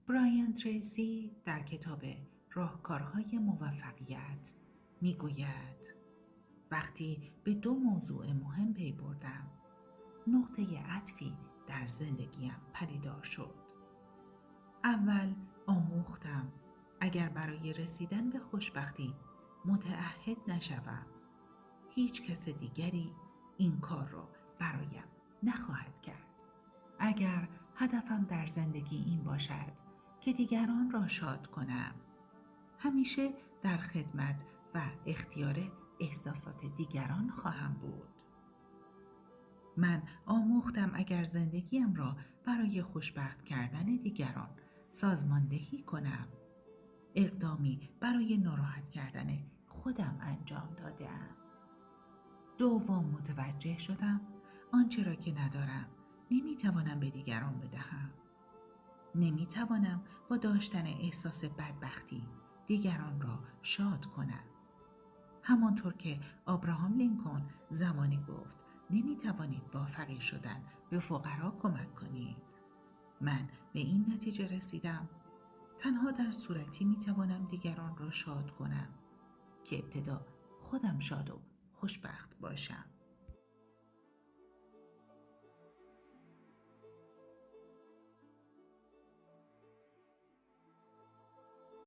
برایان تریسی در کتاب راهکارهای موفقیت میگوید وقتی به دو موضوع مهم پی بردم، نقطه عطفی در زندگیم پدیدار شد. اول آموختم اگر برای رسیدن به خوشبختی متعهد نشوم، هیچ کس دیگری این کار را برایم نخواهد کرد. اگر هدفم در زندگی این باشد که دیگران را شاد کنم، همیشه در خدمت و اختیار احساسات دیگران خواهم بود. من آموختم اگر زندگیم را برای خوشبخت کردن دیگران سازماندهی کنم، اقدامی برای ناراحت کردن خودم انجام دادم. دوم متوجه شدم آنچه را که ندارم نمیتوانم به دیگران بدهم. نمیتوانم با داشتن احساس بدبختی دیگران را شاد کنم. همانطور که آبراهام لینکلن زمانی گفت نمیتوانید با فقیر شدن به فقرا کمک کنید. من به این نتیجه رسیدم تنها در صورتی میتوانم دیگران را شاد کنم که ابتدا خودم شاد و خوشبخت باشم.